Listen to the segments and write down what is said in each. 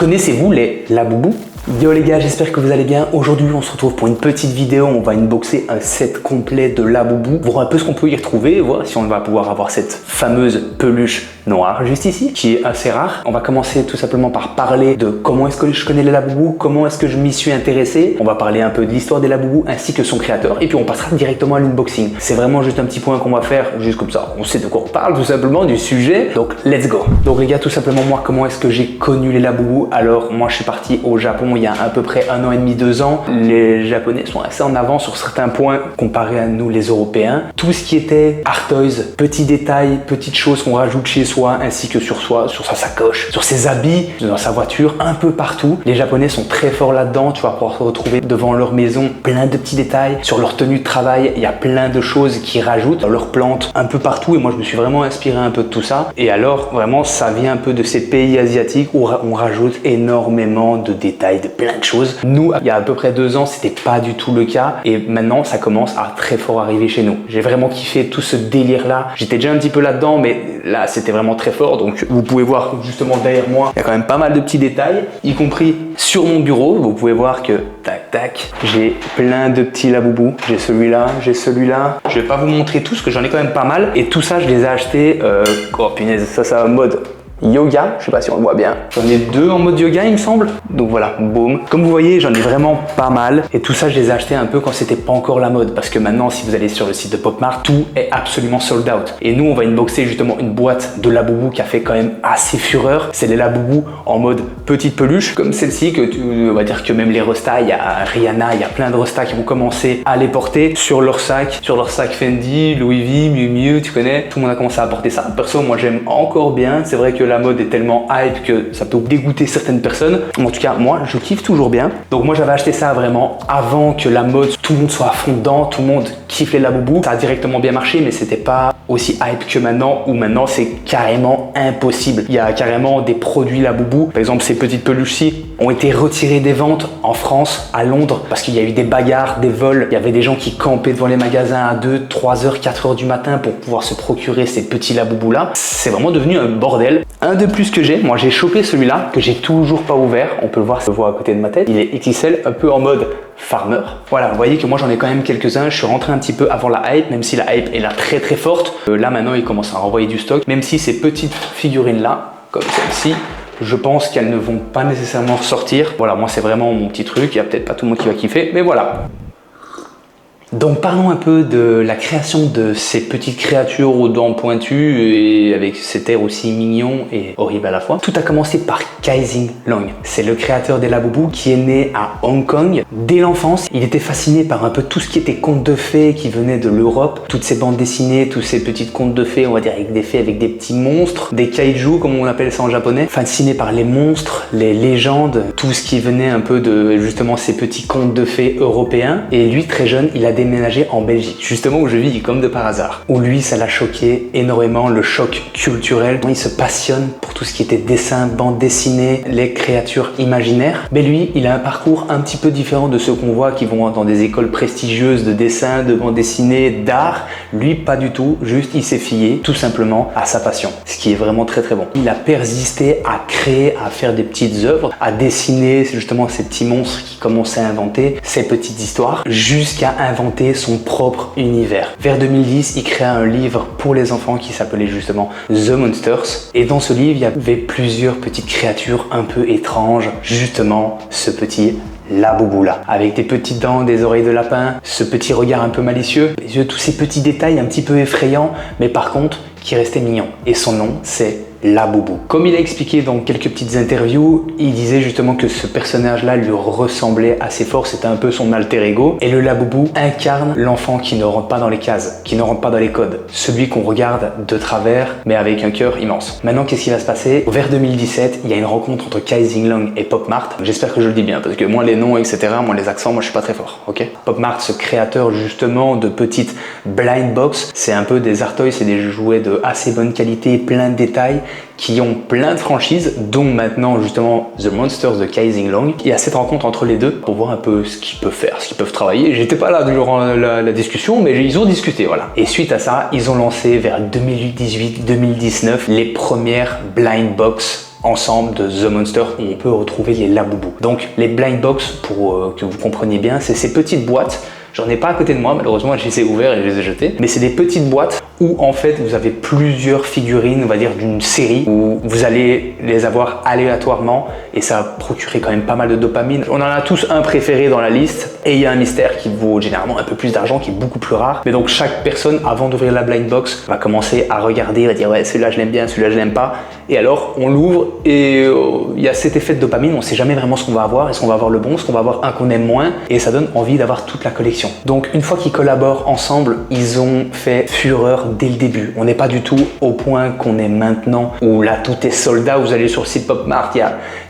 Connaissez-vous les Labubu? Yo les gars, j'espère que vous allez bien. Aujourd'hui, on se retrouve pour une petite vidéo. On va unboxer un set complet de Labubu, voir un peu ce qu'on peut y retrouver, voir si on va pouvoir avoir cette fameuse peluche noire juste ici, qui est assez rare. On va commencer tout simplement par parler de comment est-ce que je connais les Labubu, comment est-ce que je m'y suis intéressé. On va parler un peu de l'histoire des Labubu ainsi que son créateur, et puis on passera directement à l'unboxing. C'est vraiment juste un petit point qu'on va faire, juste comme ça. On sait de quoi on parle tout simplement, du sujet. Donc let's go. Donc les gars, tout simplement moi, comment est-ce que j'ai connu les Labubu? Alors moi, je suis parti au Japon il y a à peu près 1 an et demi, 2 ans. Les Japonais sont assez en avance sur certains points comparé à nous les Européens. Tout ce qui était art toys, petits détails, petites choses qu'on rajoute chez soi ainsi que sur soi, sur sa sacoche, sur ses habits, dans sa voiture, un peu partout. Les Japonais sont très forts là-dedans. Tu vas pouvoir se retrouver devant leur maison plein de petits détails. Sur leur tenue de travail, il y a plein de choses qu'ils rajoutent. Dans leurs plantes, un peu partout. Et moi, je me suis vraiment inspiré un peu de tout ça. Et alors, vraiment, ça vient un peu de ces pays asiatiques où on rajoute énormément de détails, de plein de choses. Nous, il y a à peu près 2 ans, c'était pas du tout le cas. Et maintenant, ça commence à très fort arriver chez nous. J'ai vraiment kiffé tout ce délire-là. J'étais déjà un petit peu là-dedans, mais là, c'était vraiment très fort. Donc, vous pouvez voir justement derrière moi, il y a quand même pas mal de petits détails, y compris sur mon bureau. Vous pouvez voir que, tac, tac, j'ai plein de petits Labubu. J'ai celui-là, j'ai celui-là. Je vais pas vous montrer tous, parce que j'en ai quand même pas mal. Et tout ça, je les ai achetés, oh punaise, ça en mode yoga, je sais pas si on le voit bien. J'en ai 2 en mode yoga, il me semble. Donc voilà, boum. Comme vous voyez, j'en ai vraiment pas mal. Et tout ça, je les ai achetés un peu quand c'était pas encore la mode. Parce que maintenant, si vous allez sur le site de PopMart, tout est absolument sold out. Et nous, on va unboxer justement une boîte de Labubu qui a fait quand même assez fureur. C'est les Labubu en mode petite peluche, comme celle-ci, on va dire que même les restas, il y a Rihanna, il y a plein de restas qui vont commencer à les porter sur leur sac Fendi, Louis V, Miu Miu, tu connais. Tout le monde a commencé à porter ça. Perso, moi, j'aime encore bien. C'est vrai que la mode est tellement hype que ça peut dégoûter certaines personnes. En tout cas, moi, je kiffe toujours bien. Donc moi, j'avais acheté ça vraiment avant que la mode, tout le monde soit à fond dedans, tout le monde kiffe les Labubu. Ça a directement bien marché, mais c'était pas aussi hype que maintenant, où maintenant, c'est carrément impossible. Il y a carrément des produits Labubu. Par exemple, ces petites peluches-ci ont été retirées des ventes en France, à Londres, parce qu'il y a eu des bagarres, des vols. Il y avait des gens qui campaient devant les magasins à 2, 3 heures, 4 heures du matin pour pouvoir se procurer ces petits Labubu-là. C'est vraiment devenu un bordel. Un de plus que j'ai, moi j'ai chopé celui-là que j'ai toujours pas ouvert. On peut le voir, ça se voit à côté de ma tête. Il est XXL, un peu en mode farmer. Voilà, vous voyez que moi j'en ai quand même quelques-uns. Je suis rentré un petit peu avant la hype, même si la hype est là très très forte. Là maintenant, ils commencent à renvoyer du stock. Même si ces petites figurines-là, comme celle-ci, je pense qu'elles ne vont pas nécessairement ressortir. Voilà, moi c'est vraiment mon petit truc. Il n'y a peut-être pas tout le monde qui va kiffer, mais voilà. Donc parlons un peu de la création de ces petites créatures aux dents pointues et avec cet air aussi mignon et horrible à la fois. Tout a commencé par Kai-Zing Long. C'est le créateur des Labubu qui est né à Hong Kong. Dès l'enfance, il était fasciné par un peu tout ce qui était contes de fées qui venaient de l'Europe. Toutes ces bandes dessinées, tous ces petites contes de fées, on va dire avec des fées, avec des petits monstres, des kaiju comme on appelle ça en japonais. Fasciné par les monstres, les légendes, tout ce qui venait un peu de justement ces petits contes de fées européens. Et lui, très jeune, il a déménagé en Belgique, justement où je vis comme de par hasard. Où lui, ça l'a choqué énormément, le choc culturel. Il se passionne pour tout ce qui était dessin, bande dessinée, les créatures imaginaires. Mais lui, il a un parcours un petit peu différent de ceux qu'on voit qui vont dans des écoles prestigieuses de dessin, de bande dessinée, d'art. Lui, pas du tout, juste il s'est fié tout simplement à sa passion, ce qui est vraiment très très bon. Il a persisté à créer, à faire des petites œuvres, à dessiner justement ces petits monstres qui commençaient à inventer ces petites histoires, jusqu'à inventer son propre univers. Vers 2010, il créa un livre pour les enfants qui s'appelait justement The Monsters. Et dans ce livre, il y avait plusieurs petites créatures un peu étranges. Justement, ce petit Labubu là, avec des petites dents, des oreilles de lapin, ce petit regard un peu malicieux, les yeux, tous ces petits détails un petit peu effrayants, mais par contre, qui restaient mignons. Et son nom, c'est Labubu. Comme il a expliqué dans quelques petites interviews, il disait justement que ce personnage-là lui ressemblait assez fort, c'était un peu son alter ego. Et le Labubu incarne l'enfant qui ne rentre pas dans les cases, qui ne rentre pas dans les codes. Celui qu'on regarde de travers, mais avec un cœur immense. Maintenant, qu'est-ce qui va se passer? Vers 2017, il y a une rencontre entre Kai-Zing Long et PopMart. J'espère que je le dis bien, parce que moi les noms, etc., moi les accents, moi je suis pas très fort, ok? PopMart, ce créateur justement de petites blind box, c'est un peu des art toys, c'est des jouets de assez bonne qualité, plein de détails, qui ont plein de franchises, dont maintenant justement The Monsters de Kai-Zing Long. Il y a cette rencontre entre les deux pour voir un peu ce qu'ils peuvent faire, ce qu'ils peuvent travailler. J'étais pas là durant la discussion, mais ils ont discuté, voilà. Et suite à ça, ils ont lancé vers 2018-2019 les premières blind box ensemble de The Monster où on peut retrouver les Labubu. Donc les blind box, pour que vous compreniez bien, c'est ces petites boîtes. J'en ai pas à côté de moi, malheureusement, je les ai ouverts et je les ai jetés. Mais c'est des petites boîtes où en fait vous avez plusieurs figurines, on va dire d'une série, où vous allez les avoir aléatoirement et ça va procurer quand même pas mal de dopamine. On en a tous un préféré dans la liste et il y a un mystère qui vaut généralement un peu plus d'argent, qui est beaucoup plus rare. Mais donc chaque personne, avant d'ouvrir la blind box, va commencer à regarder, va dire ouais, celui-là je l'aime bien, celui-là je l'aime pas. Et alors on l'ouvre et il y a cet effet de dopamine, on sait jamais vraiment ce qu'on va avoir. Est-ce qu'on va avoir le bon, est-ce qu'on va avoir un qu'on aime moins, et ça donne envie d'avoir toute la collection. Donc une fois qu'ils collaborent ensemble, ils ont fait fureur dès le début. On n'est pas du tout au point qu'on est maintenant où là tout est sold out. Vous allez sur le site PopMart, il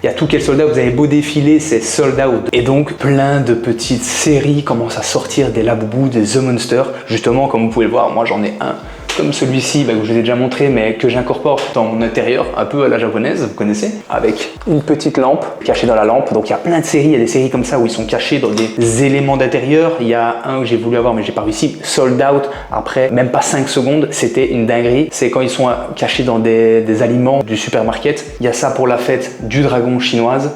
y a tout qui est sold out. Vous avez beau défiler, c'est sold out. Et donc plein de petites séries commencent à sortir des Labubu, des The Monster. Justement, comme vous pouvez le voir, moi j'en ai un comme celui-ci que je vous ai déjà montré, mais que j'incorpore dans mon intérieur, un peu à la japonaise, vous connaissez, avec une petite lampe cachée dans la lampe. Donc il y a plein de séries, il y a des séries comme ça où ils sont cachés dans des éléments d'intérieur. Il y a un que j'ai voulu avoir mais j'ai pas réussi, sold out après même pas 5 secondes, c'était une dinguerie. C'est quand ils sont cachés dans des aliments du supermarket. Il y a ça pour la fête du dragon chinoise.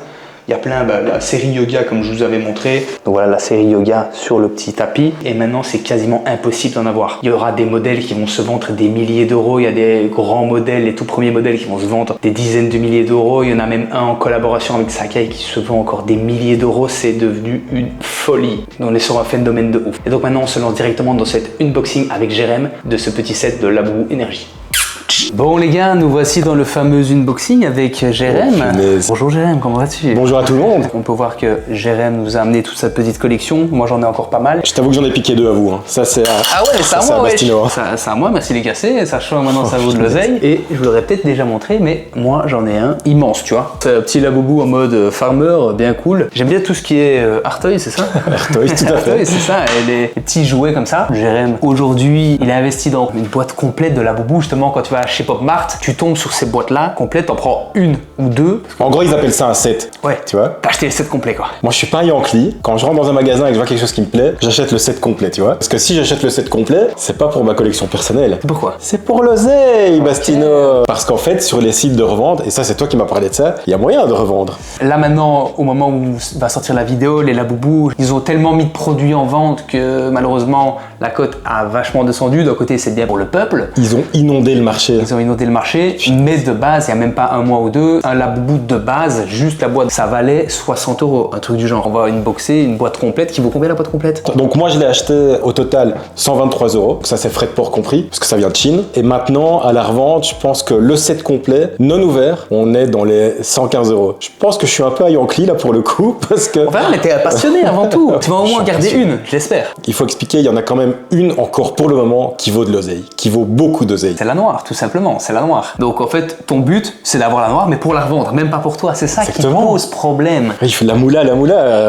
Il y a plein, la série yoga comme je vous avais montré. Donc voilà la série yoga sur le petit tapis. Et maintenant c'est quasiment impossible d'en avoir. Il y aura des modèles qui vont se vendre des milliers d'euros. Il y a des grands modèles, les tout premiers modèles qui vont se vendre des dizaines de milliers d'euros. Il y en a même un en collaboration avec Sakai qui se vend encore des milliers d'euros. C'est devenu une folie. On est sur un phénomène de ouf. Et donc maintenant on se lance directement dans cet unboxing avec Jérém de ce petit set de Labubu Energy. Bon les gars, nous voici dans le fameux unboxing avec Jérém. Bonjour Jérém, comment vas-tu? Bonjour à tout le monde. On peut voir que Jérém nous a amené toute sa petite collection. Moi j'en ai encore pas mal. Je t'avoue que j'en ai piqué 2 à vous. Ça c'est ah ouais, c'est à moi, ouais. C'est à moi, merci les casser. Sachant maintenant ça vaut de l'oseille. Et je vous l'aurais peut-être déjà montré, mais moi j'en ai un immense, tu vois. C'est un petit Labubu en mode farmer, bien cool. J'aime bien tout ce qui est Artoy, c'est ça? Artoy, tout à fait. C'est ça, et les petits jouets comme ça. Jérém, aujourd'hui, il a investi dans une boîte complète de Labubu. Justement, quand tu vas chez PopMart, tu tombes sur ces boîtes-là complètes, t'en prends une ou deux. En gros, ils appellent ça un set. Ouais. Tu vois? T'as acheté le set complet, quoi. Moi, je suis pas un Yankee. Quand je rentre dans un magasin et que je vois quelque chose qui me plaît, j'achète le set complet, tu vois? Parce que si j'achète le set complet, c'est pas pour ma collection personnelle. Pourquoi? C'est pour l'oseille, Bastino. Parce qu'en fait, sur les sites de revente, et ça, c'est toi qui m'as parlé de ça, il y a moyen de revendre. Là, maintenant, au moment où va sortir la vidéo, les Labubu, ils ont tellement mis de produits en vente que malheureusement, la cote a vachement descendu. D'un côté, c'est bien pour le peuple. Ils ont inondé le marché. Ils ont inondé le marché, mais de base, il n'y a même pas un mois ou deux, un Labubu de base, juste la boîte, ça valait 60 €, un truc du genre. On va unboxer une boîte complète qui vaut combien la boîte complète? Donc moi je l'ai acheté au total 123 €, ça c'est frais de port compris, parce que ça vient de Chine. Et maintenant à la revente, je pense que le set complet, non ouvert, on est dans les 115 €. Je pense que je suis un peu à Yankee là pour le coup, parce que... Enfin, on était passionné avant tout. Tu vas au moins garder une, j'espère. Il faut expliquer, il y en a quand même une encore pour le moment qui vaut de l'oseille, qui vaut beaucoup d'oseille. C'est la noire, tout simplement, c'est la noire. Donc en fait, ton but, c'est d'avoir la noire, mais pour la revendre, même pas pour toi. C'est ça Exactement. qui pose problème. Il fait la moula,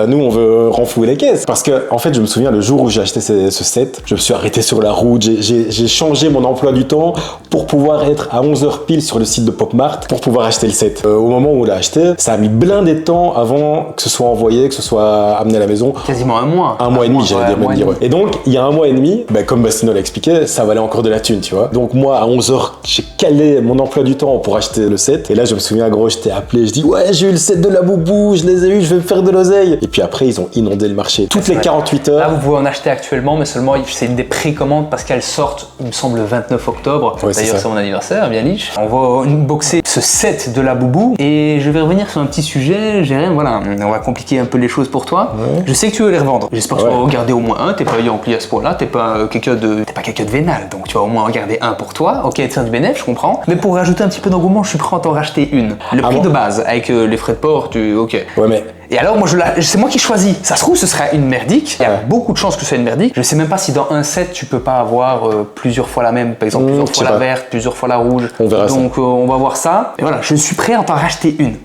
nous on veut renflouer les caisses. Parce que en fait, je me souviens le jour où j'ai acheté ce set, je me suis arrêté sur la route, j'ai changé mon emploi du temps pour pouvoir être à 11 h pile sur le site de PopMart pour pouvoir acheter le set. Au moment où on l'a acheté, ça a mis blindé de temps avant que ce soit envoyé, que ce soit amené à la maison. Quasiment un mois. Un mois et demi, j'allais dire. Et donc, il y a un mois et demi, comme Bastino l'a expliqué, ça valait encore de la thune, tu vois. Donc moi, à 11 h, j'ai calé mon emploi du temps pour acheter le set. Et là, je me souviens, gros, je t'ai appelé, je dis ouais, j'ai eu le set de Labubu, je les ai eu, je vais me faire de l'oseille. Et puis après, ils ont inondé le marché. Toutes les 48 heures. Là, vous pouvez en acheter actuellement, mais seulement c'est une des précommandes parce qu'elles sortent, il me semble, le 29 octobre. Ouais, d'ailleurs, c'est mon anniversaire, bien liche. On va unboxer ce set de Labubu et je vais revenir sur un petit sujet. Jérém, voilà, on va compliquer un peu les choses pour toi. Ouais. Je sais que tu veux les revendre. J'espère que tu vas en garder au moins un. T'es pas Yankee à ce point-là, t'es pas quelqu'un de vénal, donc tu vas au moins en garder un pour toi. Ok, te faire du bénéfice, je comprends. Mais pour rajouter un petit peu d'engouement, je suis prêt à t'en racheter une. Le prix de base, avec les frais de port, ok. Ouais, mais... Et alors, moi, c'est moi qui choisis. Ça se trouve, ce sera une merdique. Il y a beaucoup de chances que ce soit une merdique. Je sais même pas si dans un set, tu peux pas avoir plusieurs fois la même. Par exemple, plusieurs fois la verte, plusieurs fois la rouge. On verra ça. Donc, on va voir ça. Et voilà, je suis prêt à t'en racheter une.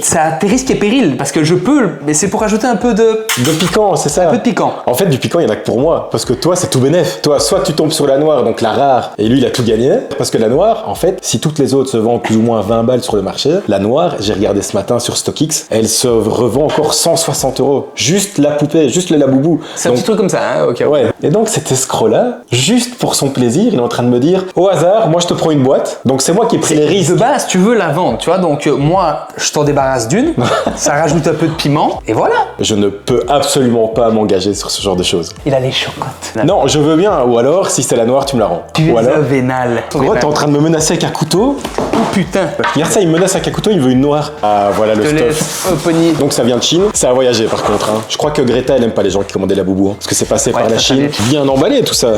Ça a tes risques et périls, parce que je peux, mais c'est pour rajouter un peu de piquant, c'est ça. Un peu de piquant. En fait, du piquant, il y en a que pour moi. Parce que toi, c'est tout bénef. Toi, soit tu tombes sur la noire, donc la rare, et lui, il a tout gagné. Parce que la noire, en fait, si toutes les autres se vendent plus ou moins 20 balles sur le marché, la noire, j'ai regardé ce matin sur StockX, elle se revend encore 160 €. Juste la poupée, juste le laboubou. C'est un petit truc comme ça, hein, ok. Ouais. Et donc cet escroc-là, juste pour son plaisir, il est en train de me dire, au hasard, moi je te prends une boîte. Donc c'est moi qui ai pris les risques. De base, tu veux la vendre, tu vois, donc moi, je t'en débarrasse d'une, ça rajoute un peu de piment, et voilà. Je ne peux absolument pas m'engager sur ce genre de choses. Il a les chocottes. Non, je veux bien, ou alors, si c'est la noire, tu me la rends. Tu es Ou alors, un vénal. quoi, t'es en train de me menacer avec un couteau? Oh putain. Regarde ça, il me menace avec un couteau, il veut une noire. Ah, voilà le Je te stuff. laisse Opony. Donc ça vient de Chine, ça a voyagé par contre. Hein. Je crois que Greta, elle aime pas les gens qui commandaient la boubou, hein, parce que c'est passé par la ça Chine. vient. Bien emballé tout ça.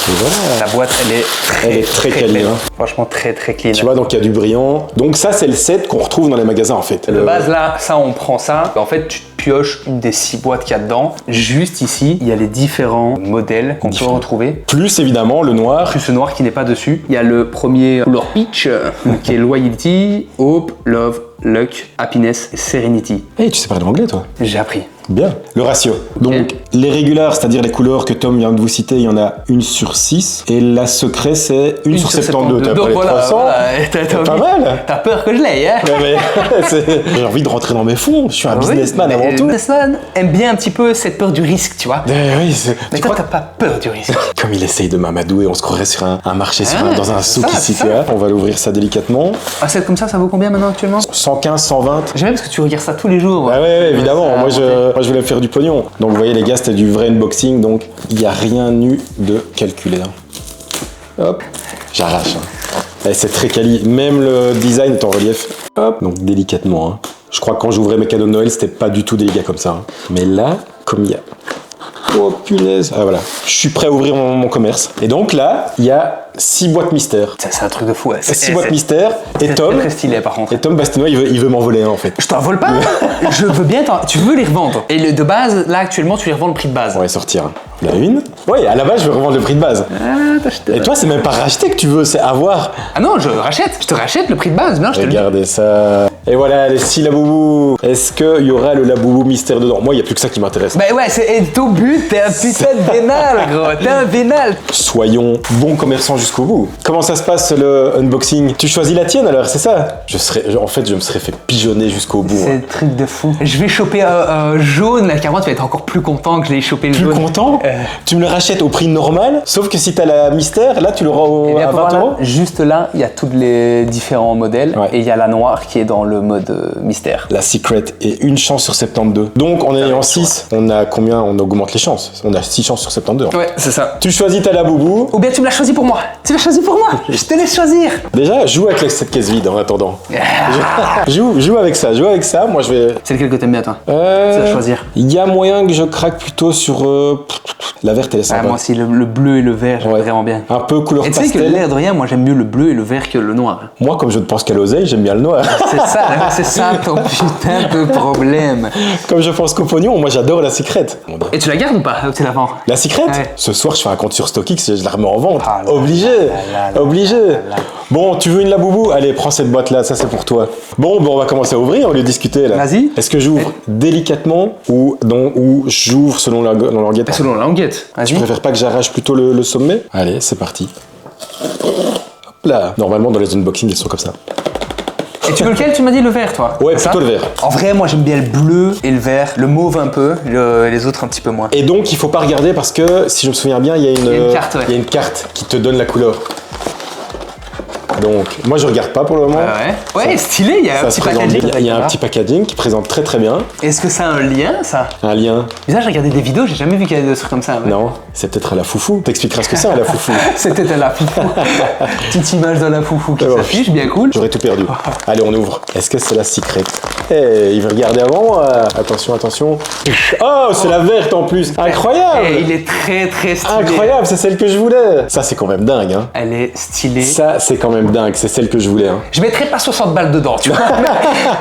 Et voilà. La boîte, Elle est très quali, clean. hein. Franchement, très clean. Tu vois, donc il y a du brillant. Donc ça, c'est le set qu'on retrouve dans les magasins en fait. De base, là, ça, on prend ça. En fait, tu pioches une des 6 boîtes qu'il y a dedans. Juste ici, il y a les différents modèles qu'on peut retrouver. Plus évidemment le noir. Plus ce noir qui n'est pas dessus. Il y a le premier couleur peach, qui est Loyalty, Hope, Love, Luck, Happiness et Serenity. Hey, tu sais parler anglais toi? J'ai appris. Bien. Le ratio. Donc, les régulars, c'est-à-dire les couleurs que Tom vient de vous citer, il y en a 1 sur 6. Et la secret, c'est 1 sur 72. T'as Donc pas les voilà, 300. voilà. Pas mal. T'as peur que je l'aie, hein? Ouais, mais j'ai envie de rentrer dans mes fonds. Je suis un businessman avant tout. Le businessman aime bien un petit peu cette peur du risque, tu vois. Oui, Mais toi, t'as pas peur du risque. Comme il essaye de m'amadouer, on se croirait sur un marché, dans un souk ça, ici, ça. tu vois. On va l'ouvrir ça délicatement. Un set comme ça vaut combien maintenant actuellement? 115, 120. J'aime bien parce que tu regardes ça tous les jours. Ah ouais, évidemment. Moi, je voulais me faire du pognon. Donc, vous voyez, les gars, c'était du vrai unboxing. Donc, il n'y a rien eu de calculé. Hein. Hop, j'arrache. Hein. Et c'est très quali. Même le design est en relief. Hop, donc délicatement. Hein. Je crois que quand j'ouvrais mes cadeaux de Noël, c'était pas du tout délicat comme ça. Hein. Mais là, comme il y a... Oh punaise. Ah voilà, je suis prêt à ouvrir mon commerce. Et donc là, il y a 6 boîtes mystères. C'est un truc de fou. Ouais. 6 boîtes mystères. Et Tom, très stylé par contre. et Tom Bastinois, il veut m'en voler un en fait. Je t'en vole pas. Je veux bien tu veux les revendre. Et de base, là actuellement, tu les revends le prix de base. On va y sortir. La une. Oui, à la base, je veux revendre le prix de base. Et toi, c'est même pas racheter que tu veux, c'est avoir. Ah non, je rachète. Je te rachète le prix de base. Bien, je te le dis. Regardez ça. Et voilà, les 6 laboubous. Est-ce qu'il y aura le laboubou mystère dedans? Moi, il n'y a plus que ça qui m'intéresse. Bah ouais, c'est ton but. T'es un putain de vénal, gros. T'es un vénal. Soyons bons commerçants jusqu'au bout. Comment ça se passe le unboxing? Tu choisis la tienne alors, c'est ça? En fait, je me serais fait pigeonner jusqu'au bout. C'est Hein. un truc de fou. Je vais choper un jaune. Là, carrément, tu vas être encore plus content que je l'ai chopé le Plus jaune. content? Tu me le rachètes au prix normal, sauf que si t'as la mystère, là tu l'auras à 20 €. Juste là, il y a tous les différents modèles. Ouais. Et il y a la noire qui est dans le mode mystère. La secret est 1 chance sur 72. Donc en ayant 6, on a combien? On augmente les chances. On a 6 chances sur 72. Ouais, c'est ça. Tu choisis ta laboubou. Ou bien tu me l'as choisi pour moi. Tu l'as choisi pour moi. Je te laisse choisir. Déjà, joue avec cette caisse vide en attendant. joue avec ça, Moi je vais. C'est lequel que t'aimes bien, toi? Tu vas choisir. Il y a moyen que je craque plutôt sur la verte, elle est sympa. Moi aussi, le bleu et le vert, j'aime Ouais. vraiment bien. Un peu couleur Et tu sais que pastel. l'air de rien, moi j'aime mieux le bleu et le vert que le noir. Moi, comme je ne pense qu'à l'oseille, j'aime bien le noir. C'est ça ton putain de problème. Comme je pense qu'au pognon, moi j'adore la secret. Et tu la gardes ou pas? Ou tu la vends? La secret? Ouais. Ce soir, je fais un compte sur StockX, je la remets en vente. Ah là Obligé. là là Obligé. Bon, tu veux une laboubou? Allez, prends cette boîte-là, ça c'est pour toi. Bon, on va commencer à ouvrir, on va discuter là. Vas-y. Est-ce que j'ouvre délicatement ou j'ouvre selon la languette? Selon la languette. Je Vas-y. préfère pas que j'arrache plutôt le sommet? Allez, c'est parti. Hop là. Normalement, dans les unboxings, ils sont comme ça. Et tu veux lequel? Tu m'as dit le vert, toi? Ouais, C'est plutôt ça le vert. En vrai, moi j'aime bien le bleu et le vert, le mauve un peu, les autres un petit peu moins. Et donc, il faut pas regarder parce que, si je me souviens bien, il y a une carte, ouais. il y a une carte qui te donne la couleur. Donc, moi, je regarde pas pour le moment. Ouais, stylé, il y a un Ça petit se présente packaging. bien. Il y a un petit packaging qui présente très très bien. Est-ce que ça a un lien, ça? Un lien. Mais ça, j'ai regardé des vidéos, j'ai jamais vu qu'il y avait des trucs comme ça. Ouais. Non, c'est peut-être à la foufou. T'expliqueras ce que c'est à la foufou. C'était à la foufou. Petite image de la foufou qui Alors, s'affiche, bien cool. J'aurais tout perdu. Allez, on ouvre. Est-ce que c'est la secret? Eh, il veut regarder avant moi. Attention, attention. Oh, c'est la verte en plus. Incroyable. Et il est très très stylé. Incroyable, c'est celle que je voulais. Ça, c'est quand même dingue. Hein. Elle est stylée. Ça, c'est quand même dingue. C'est celle que je voulais. Hein. Je mettrais pas 60 balles dedans, tu vois.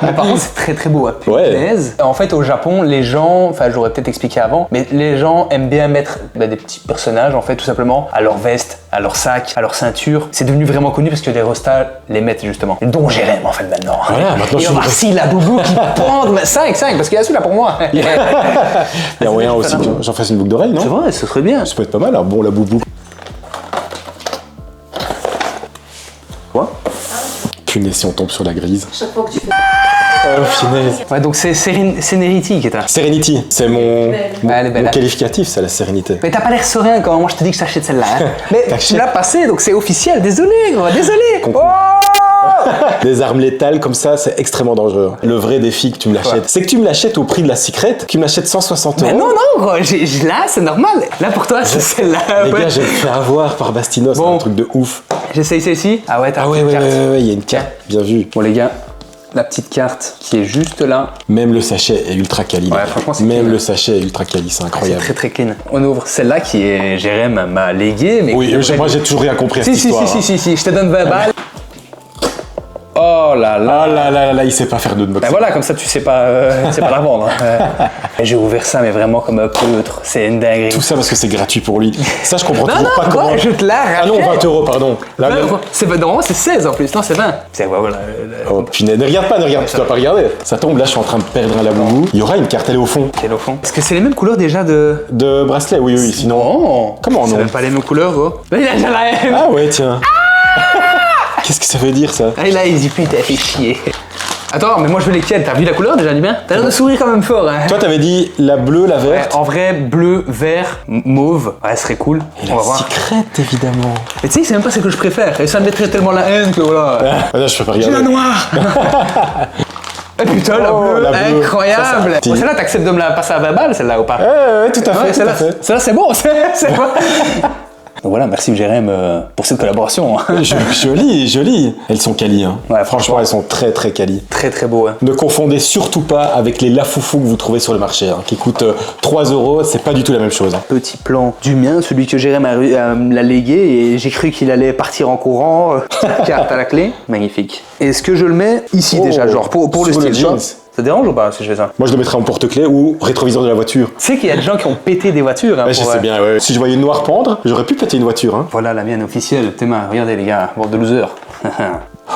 Mais par contre, c'est très très beau. Hein. Ouais. Punaise. En fait, au Japon, les gens, enfin, j'aurais peut-être expliqué avant, mais les gens aiment bien mettre des petits personnages, en fait, tout simplement, à leur veste, à leur sac, à leur ceinture. C'est devenu vraiment connu parce que les restas les mettent justement. Dont Jérém, en fait, maintenant. Voilà, maintenant Et je on va suis- la boubou qui pend 5, parce qu'il y a celui-là pour moi. Il y a moyen aussi que j'en fasse une boucle d'oreille, non? C'est vrai, ce serait bien. Ça peut être pas mal. Alors bon, la boubou. Punaise, si on tombe sur la grise. Chaque fois que tu fais. Oh, punaise. Ouais, donc c'est Serenity qui est là. Serenity, c'est mon Elle est belle. qualificatif, c'est la sérénité. Mais t'as pas l'air serein quand moi je te dis que je t'achète celle-là. Hein. Mais tu T'achètes. l'as passé, donc c'est officiel. Désolé, gros, désolé. Comprends. Oh Des armes létales comme ça, c'est extrêmement dangereux. Le vrai défi que tu me l'achètes, Ouais. c'est que tu me l'achètes au prix de la secrète, tu me l'achètes 160 Mais euros. non, non, gros, là c'est normal. Là pour toi, c'est celle-là. Les Ouais. gars, j'ai fait avoir par Bastinos, c'est Bon. un truc de ouf. J'essaye celle-ci. Ah ouais, t'as Ah une ouais, petite ouais, carte. ouais, il y a une carte, bien vu. Bon les gars, la petite carte qui est juste là. Même le sachet est ultra quali. Ouais, franchement, c'est Même clean. le sachet est ultra quali, c'est C'est incroyable. très très clean. On ouvre celle-là qui est Jérém m'a légué. Mais Oui, moi j'ai toujours rien compris à cette Si, si, histoire. si, hein. si, si, je te donne 20 balles. Oh là là. Ah là là là là, il sait pas faire de unboxing. Ben voilà, comme ça tu sais pas la vendre. Hein. J'ai ouvert ça, mais vraiment comme un pleutre. C'est une dinguerie. Tout ça parce que c'est gratuit pour lui. Ça, je comprends Non, toujours non, pas gros, comment. je te la Ah non, rachète. 20 euros, pardon. Là, le- Normalement, c'est 16 en plus. Non, c'est 20. C'est voilà. Oh punaise, ne regarde pas, ne regarde, tu dois pas regarder. Ça tombe, là je suis en train de perdre un laboubou. Il y aura une carte, elle est au fond. Quel au fond. Est-ce que c'est les mêmes couleurs déjà de. De bracelet, oui, oui, sinon. Non. Comment C'est non même pas les mêmes couleurs, gros. Là, il a déjà la haine. Ah ouais, tiens. Qu'est-ce que ça veut dire ça? Ah, là, il dit putain, fait chier. Attends, mais moi je veux lesquels. T'as vu la couleur déjà, du bien? T'as l'air de sourire quand même fort, hein. Toi t'avais dit la bleue, la Ouais, verte. en vrai, bleu, vert, mauve, ouais, ce serait cool. Et On va la voir. secrète, évidemment. Mais tu sais, c'est même pas ce que je préfère. Et ça me mettrait tellement la haine que voilà. Ah là, je peux pas J'ai regarder. la noire. Eh putain, la Oh, bleue, la bleue. incroyable. Ça, ça. Bon, celle-là, t'acceptes de me la passer à 20 balles, celle-là, ou pas? Ouais, tout à fait, Ouais, tout celle-là, à fait. celle-là, c'est bon, c'est bon. Donc voilà, merci Jérém pour cette collaboration. Joli, joli. Elles sont quali, hein. Ouais, Franchement, elles sont très très quali. Très très beau. Hein. Ne confondez surtout pas avec les lafoufous que vous trouvez sur le marché, hein, qui coûtent 3 euros, c'est pas du tout la même chose. Hein. Petit plan du mien, celui que Jérém me l'a légué et j'ai cru qu'il allait partir en courant. Carte à la clé, magnifique. Est-ce que je le mets ici Oh, déjà, genre pour le sous le style, tu vois? jeans. Ça te dérange ou pas si je fais ça? Moi, je le mettrais en porte-clés ou rétroviseur de la voiture. Tu sais qu'il y a des gens qui ont pété des voitures. Hein, Ouais, je pour, sais bien, ouais. Si je voyais une noire pendre, j'aurais pu péter une voiture. Hein. Voilà la mienne officielle. Tes mains, regardez les gars, bande de losers.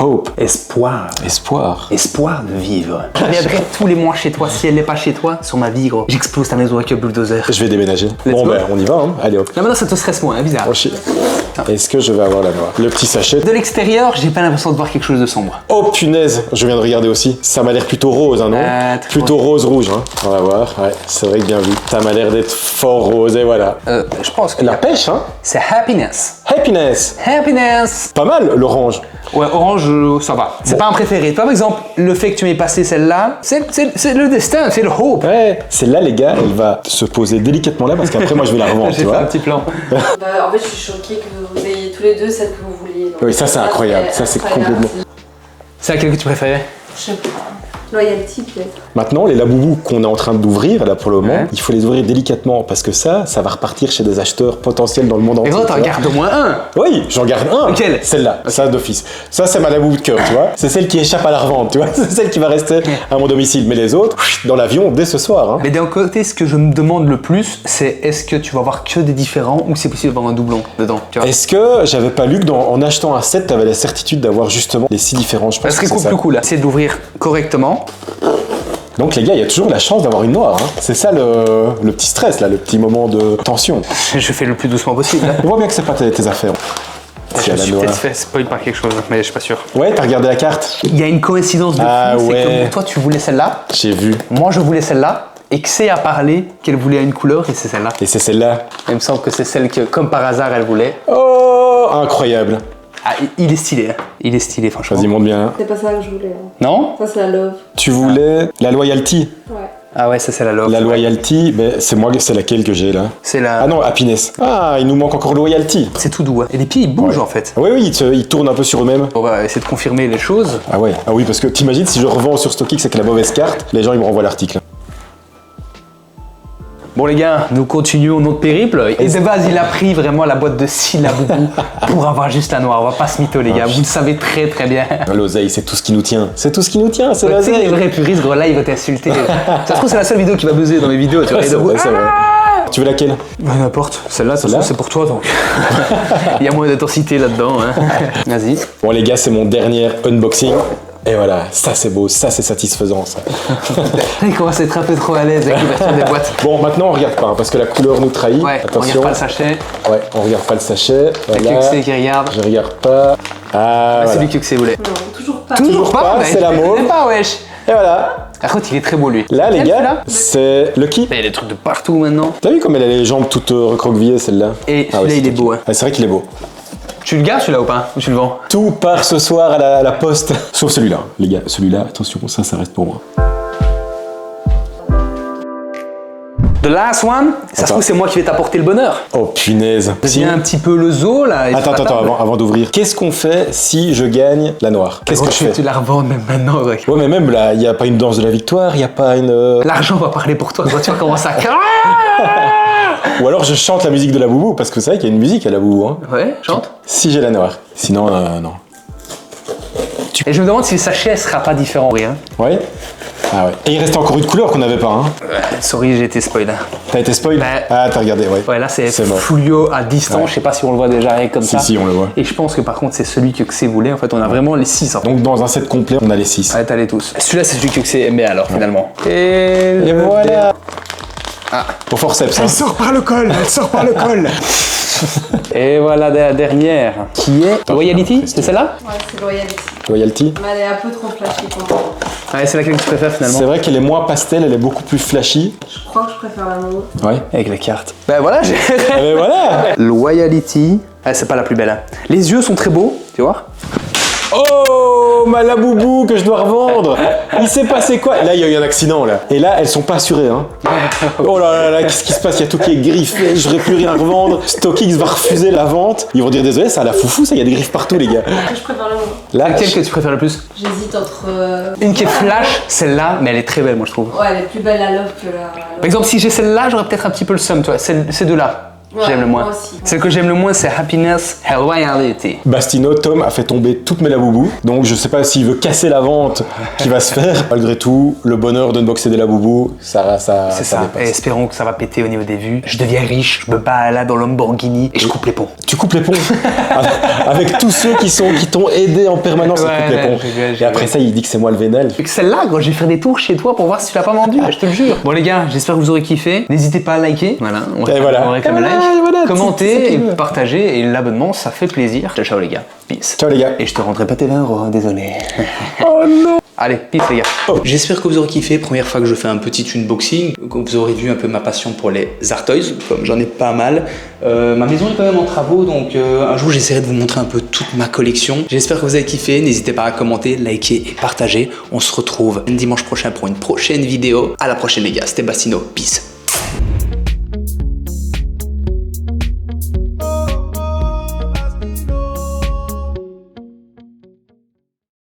Hope, Espoir. espoir. Espoir de vivre. Je viendrai tous les mois chez toi. Si elle n'est pas chez toi, sur ma vie, gros. J'explose ta maison avec un bulldozer. Je vais déménager. Let's Bon, go. ben, on y va, hein. Allez hop. Là maintenant, ça te stresse moins, hein, bizarre. Oh, shit. Est-ce que je vais avoir la noire? Le petit sachet. De l'extérieur, j'ai pas l'impression de voir quelque chose de sombre. Oh punaise, je viens de regarder aussi. Ça m'a l'air plutôt rose, hein, non? très Plutôt rose-rouge, hein. On va voir. Ouais, c'est vrai que bien vu. Ça m'a l'air d'être fort rose, et voilà. Je pense que La pêche, hein? c'est happiness. Happiness. Happiness. Pas mal, l'orange. Ouais, orange, ça va. C'est pas un préféré. Par exemple, le fait que tu m'aies passé celle-là, c'est le destin, c'est le hope. Ouais, c'est là, les gars, elle va se poser délicatement là parce qu'après, moi, je vais la revendre, J'ai tu fait vois. un petit plan. Bah, en fait, je suis choquée que vous ayez tous les deux celle que vous vouliez. Donc, Oui, ça, c'est incroyable. Ça, c'est incroyable. complètement- C'est laquelle que tu préférais? Je sais pas. Loyalty, peut-être. Maintenant, les laboubous qu'on est en train d'ouvrir, là, pour le moment, Ouais. il faut les ouvrir délicatement parce que ça va repartir chez des acheteurs potentiels dans le monde Et entier. gros, tu t'en vois. gardes au moins un. Oui, j'en garde un. Lequel? Celle-là, ça d'office. Ça, c'est ma laboubou de cœur, tu vois. C'est celle qui échappe à la revente, tu vois. C'est celle qui va rester à mon domicile. Mais les autres, dans l'avion dès ce soir. Hein. Mais d'un côté, ce que je me demande le plus, c'est est-ce que tu vas avoir que des différents ou c'est possible d'avoir un doublon dedans, tu vois? Est-ce que j'avais pas lu que en achetant un set, t'avais la certitude d'avoir justement les 6 différents? Je pense Ça serait que c'est cool, ça. plus cool. C'est d'ouvrir correctement. Donc les gars, il y a toujours la chance d'avoir une noire. Hein. C'est ça le petit stress, là, le petit moment de tension. Je fais le plus doucement possible. On voit bien que c'est pas tes affaires. Je Si me elle a suis noire. peut-être fait spoil par quelque chose, mais je suis pas sûr. Ouais, t'as regardé la carte? Il y a une coïncidence de Ah fou, c'est ouais. que toi tu voulais celle-là, J'ai vu. moi je voulais celle-là, et Xé a parlé qu'elle voulait une couleur et c'est celle-là. Et c'est celle-là. Il me semble que c'est celle que, comme par hasard, elle voulait. Oh, incroyable. Ah, il est stylé, hein. Il est stylé, franchement. Vas-y, monte bien. C'est pas ça que je voulais. Hein. Non? Ça, c'est la love. Tu voulais la loyalty. Ouais. Ah ouais, ça c'est la love. La loyalty, ben, c'est moi, c'est laquelle que j'ai là? C'est la... Ah non, happiness. Ah, il nous manque encore loyalty. C'est tout doux, hein. Et les pieds, ils bougent Ouais. en fait. Oui, oui, ils tournent un peu sur eux-mêmes. On va essayer de confirmer les choses. Ah ouais. Ah oui, parce que t'imagines si je revends sur StockX avec la mauvaise carte, les gens ils me renvoient l'article. Bon les gars, nous continuons notre périple. Et de base, il a pris vraiment la boîte de 6 laboubous pour avoir juste la noire. On va pas se mytho les gars, vous le savez très très bien. L'oseille, c'est tout ce qui nous tient. C'est tout ce qui nous tient, c'est Tu sais que les l'oseille. vrais puristes, gros, là, ils vont t'insulter. Ça se trouve, c'est la seule vidéo qui va buzzer dans mes vidéos, tu vois. Ouais, Et c'est de- vrai, c'est vrai. Tu veux laquelle? Bah, n'importe. Celle-là, de toute Celle-là façon, c'est pour toi, donc. Il y a moins d'intensité là-dedans, hein. Vas-y. Bon les gars, c'est mon dernier unboxing. Et voilà, ça c'est beau, ça c'est satisfaisant ça. Il commence à être un peu trop à l'aise avec l'ouverture des boîtes. Bon, maintenant on regarde pas, hein, parce que la couleur nous trahit. Ouais, on Attention. regarde pas le sachet. Ouais, on regarde pas le sachet. Il y a Voilà. que c'est qui regarde. Je regarde pas. Ah, C'est voilà. lui que c'est voulait. Non, toujours pas. Toujours pas, mais c'est la je mauve. connais pas, wesh. Et voilà. Par contre, il est très beau lui. Là, les Quel, gars, celui-là c'est Lucky. Il y a des trucs de partout maintenant. T'as vu comme elle a les jambes toutes recroquevillées, celle-là? Et Ah ouais, celui-là, il est Lucky. beau. Hein. Ouais, c'est vrai qu'il est beau. Tu le gardes celui-là ou pas? Ou tu le vends? Tout part ce soir à la poste. Sauf celui-là, les gars. Celui-là, attention, ça reste pour moi. The last one, ça se Attends. trouve, c'est moi qui vais t'apporter le bonheur. Oh punaise. Viens un petit peu le zoo là. et Attends, sur la table. avant d'ouvrir. Qu'est-ce qu'on fait si je gagne la noire? Qu'est-ce que je fais? Tu la revends même maintenant, ouais. Ouais, mais même là, il n'y a pas une danse de la victoire, il n'y a pas une. L'argent va parler pour toi. Quand tu vas commencer à. Ou alors je chante la musique de la boubou, parce que c'est vrai qu'il y a une musique à la boubou. Hein. Ouais, chante. Si j'ai la noire. Sinon, non. Et je me demande si le sachet sera pas différent. Oui, hein. Ouais? Ah ouais. Et il restait encore une couleur qu'on n'avait pas. Hein. Sorry, j'ai été spoil. Hein. T'as été spoil? Ouais. Ah, t'as regardé, ouais. Ouais, là c'est mort. fluo à distance. Ouais. Je sais pas si on le voit déjà avec comme ça. Si, on le voit. Et je pense que par contre, c'est celui que Xe voulait. En fait, on a vraiment les 6. Donc dans un set complet, on a les 6. Ouais, t'as les tous. Celui-là, c'est celui que Xe aimait alors finalement. Et voilà. Ah. Au forceps. Hein. Sors par le col, elle sort par le col. Et voilà la dernière qui est Loyalty. C'est celle-là? Ouais, c'est Loyalty. Loyalty. Mais elle est un peu trop flashy pour moi. Ouais, c'est laquelle que tu préfères finalement. C'est vrai qu'elle est moins pastel, elle est beaucoup plus flashy. Je crois que je préfère la mauve. Ouais. Avec la carte. Ben voilà, j'ai. Et voilà. Loyalty. Ah, c'est pas la plus belle. Hein. Les yeux sont très beaux, tu vois. Oh, ma laboubou que je dois revendre. Il s'est passé quoi? Là, il y a eu un accident là. Et là, elles sont pas assurées. Hein. Oh là là, qu'est-ce qui se passe? Il y a tout qui est griffé. Je n'aurais plus rien à revendre. StockX va refuser la vente. Ils vont dire désolé, ça a la foufou, ça. Il y a des griffes partout, les gars. Je préfère la mauve. Là, Laquelle que tu préfères le plus? J'hésite entre. Une qui est flash, celle-là, mais elle est très belle, moi je trouve. Ouais, elle est plus belle la love que la. Par exemple, si j'ai celle-là, j'aurais peut-être un petit peu le seum, toi. Ces deux-là. Ouais, J'aime le moins. moi aussi. Celle que j'aime le moins, c'est Happiness and Loyalty. Bastino, Tom a fait tomber toutes mes laboubous. Donc je sais pas s'il veut casser la vente qui va se faire. Malgré tout, le bonheur d'unboxer des laboubous, ça C'est ça. Et dépasse. espérons que ça va péter au niveau des vues. Je deviens riche, je me bats là dans Lamborghini et je coupe les ponts. Tu coupes les ponts avec tous ceux qui t'ont aidé en permanence à Ouais, couper les ponts. je rigole, je Et après ça, il dit que c'est moi le vénal. Et que celle-là, quand je vais faire des tours chez toi pour voir si tu l'as pas vendu, je te le jure. Bon les gars, j'espère que vous aurez kiffé. N'hésitez pas à liker. Voilà, on Et voilà. réclame Et le like. voilà, et voilà, Commentez c'est ça et qu'il veut. partagez. Et l'abonnement, ça fait plaisir. Ciao, ciao les gars. Peace. Ciao les gars. Et je te rendrai pas tes 20 €, hein, désolé. Oh non. Allez, peace les gars. J'espère que vous aurez kiffé. Première fois que je fais un petit unboxing. Vous aurez vu un peu ma passion pour les art toys, comme j'en ai pas mal. Ma maison est quand même en travaux, donc un jour j'essaierai de vous montrer un peu toute ma collection. J'espère que vous avez kiffé. N'hésitez pas à commenter, liker et partager. On se retrouve dimanche prochain pour une prochaine vidéo. À la prochaine les gars. C'était Bastino. Peace.